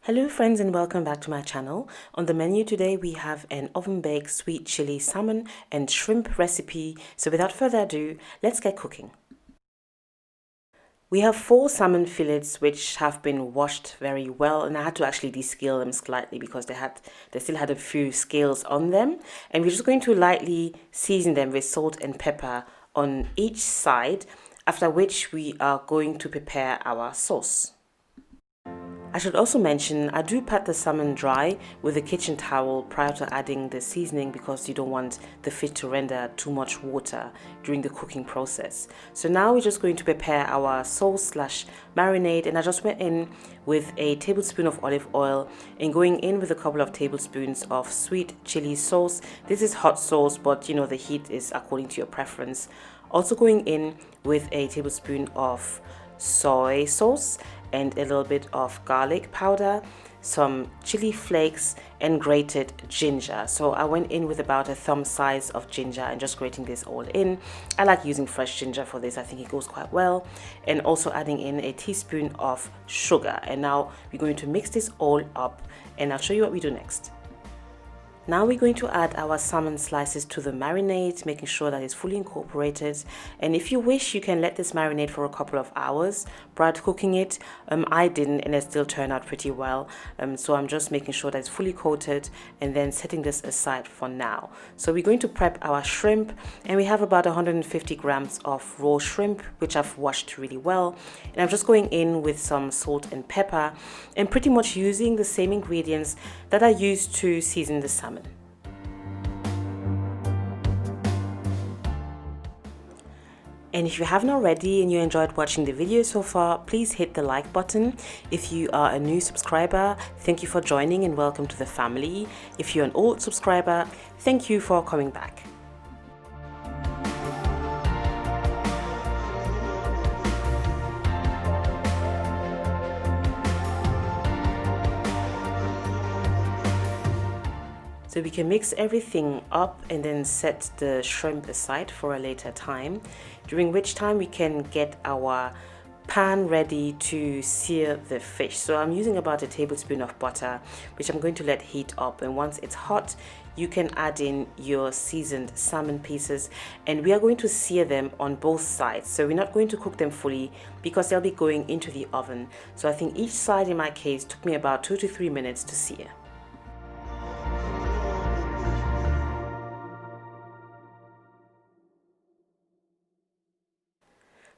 Hello friends and welcome back to my channel. On the menu today we have an oven-baked sweet chili salmon and shrimp recipe. So without further ado, let's get cooking. We have 4 salmon fillets which have been washed very well, and I had to actually descale them slightly because they still had a few scales on them. And we're just going to lightly season them with salt and pepper on each side, after which we are going to prepare our sauce. I should also mention I do pat the salmon dry with a kitchen towel prior to adding the seasoning because you don't want the fish to render too much water during the cooking process. So now we're just going to prepare our sauce/marinade, and I just went in with a tablespoon of olive oil and going in with a couple of tablespoons of sweet chili sauce. This is hot sauce, but you know the heat is according to your preference. Also going in with a tablespoon of soy sauce and a little bit of garlic powder, some chili flakes and grated ginger. So I went in with about a thumb size of ginger and just grating this all in. I like using fresh ginger for this, I think it goes quite well. And also adding in a teaspoon of sugar. And now we're going to mix this all up and I'll show you what we do next. Now we're going to add our salmon slices to the marinade, making sure that it's fully incorporated. And if you wish, you can let this marinate for a couple of hours prior to cooking it. I didn't, and it still turned out pretty well. So I'm just making sure that it's fully coated and then setting this aside for now. So we're going to prep our shrimp, and we have about 150 grams of raw shrimp, which I've washed really well. And I'm just going in with some salt and pepper and pretty much using the same ingredients that I used to season the salmon. And if you haven't already and you enjoyed watching the video so far, please hit the like button. If you are a new subscriber, thank you for joining and welcome to the family. If you're an old subscriber, thank you for coming back. So we can mix everything up and then set the shrimp aside for a later time, during which time we can get our pan ready to sear the fish. So I'm using about a tablespoon of butter, which I'm going to let heat up, and once it's hot, you can add in your seasoned salmon pieces, and we are going to sear them on both sides. So we're not going to cook them fully because they'll be going into the oven. So I think each side in my case took me about 2 to 3 minutes to sear.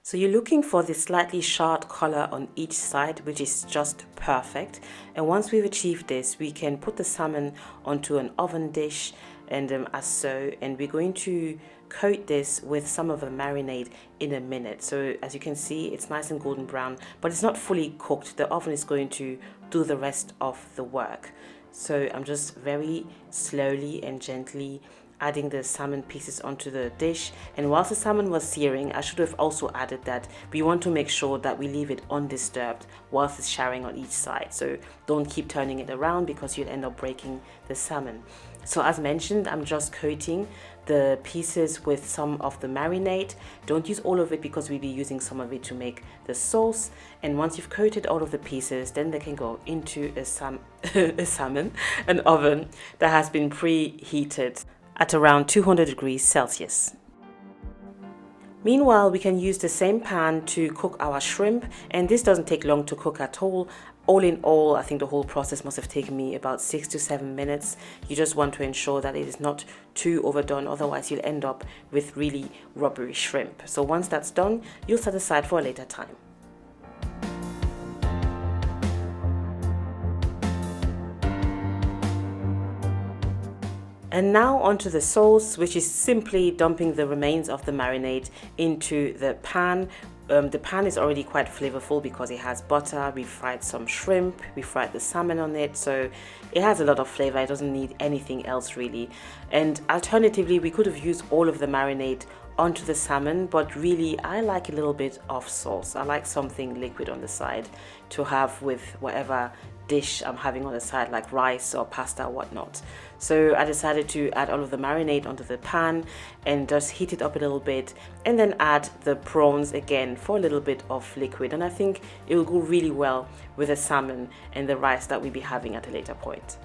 So you're looking for this slightly charred color on each side, which is just perfect. And once we've achieved this, we can put the salmon onto an oven dish and as so, and we're going to coat this with some of the marinade in a minute. So as you can see, it's nice and golden brown, but it's not fully cooked. The oven is going to do the rest of the work. So I'm just very slowly and gently adding the salmon pieces onto the dish. And whilst the salmon was searing, I should have also added that we want to make sure that we leave it undisturbed whilst it's charring on each side. So don't keep turning it around because you'll end up breaking the salmon. So as mentioned, I'm just coating the pieces with some of the marinade. Don't use all of it because we'll be using some of it to make the sauce. And once you've coated all of the pieces, then they can go into an oven that has been preheated at around 200 degrees Celsius. Meanwhile, we can use the same pan to cook our shrimp, and this doesn't take long to cook at all. All in all, I think the whole process must have taken me about 6 to 7 minutes. You just want to ensure that it is not too overdone, otherwise you'll end up with really rubbery shrimp. So once that's done, you'll set aside for a later time. And now onto the sauce, which is simply dumping the remains of the marinade into the pan. The pan is already quite flavorful because it has butter, we fried some shrimp, we fried the salmon on it, so it has a lot of flavor. It doesn't need anything else really. And alternatively, we could have used all of the marinade onto the salmon, but really I like a little bit of sauce. I like something liquid on the side to have with whatever dish I'm having on the side, like rice or pasta or whatnot. So I decided to add all of the marinade onto the pan and just heat it up a little bit, and then add the prawns again for a little bit of liquid, and I think it will go really well with the salmon and the rice that we'll be having at a later point.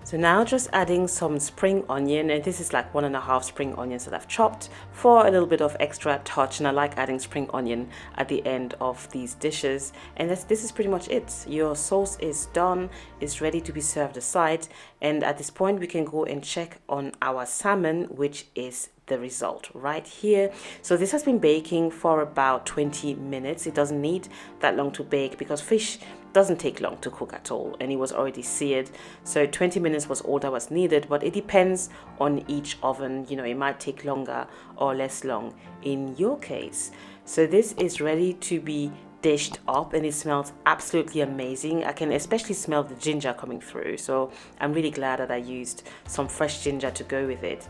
So now just adding some spring onion, and this is like 1.5 spring onions that I've chopped for a little bit of extra touch, and I like adding spring onion at the end of these dishes. And this is pretty much it. Your sauce is done, is ready to be served aside, and at this point we can go and check on our salmon, which is the result right here. So this has been baking for about 20 minutes. It doesn't need that long to bake because fish doesn't take long to cook at all, and it was already seared, so 20 minutes was all that was needed. But it depends on each oven, you know, it might take longer or less long in your case. So this is ready to be dished up, and it smells absolutely amazing. I can especially smell the ginger coming through, so I'm really glad that I used some fresh ginger to go with it.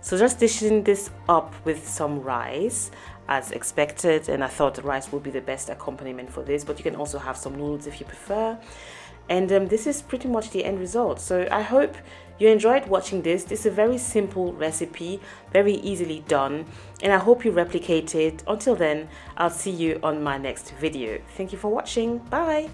So just dishing this up with some rice as expected, and I thought the rice would be the best accompaniment for this, but you can also have some noodles if you prefer. And this is pretty much the end result. So I hope you enjoyed watching this. This is a very simple recipe, very easily done, and I hope you replicate it. Until then, I'll see you on my next video. Thank you for watching. Bye.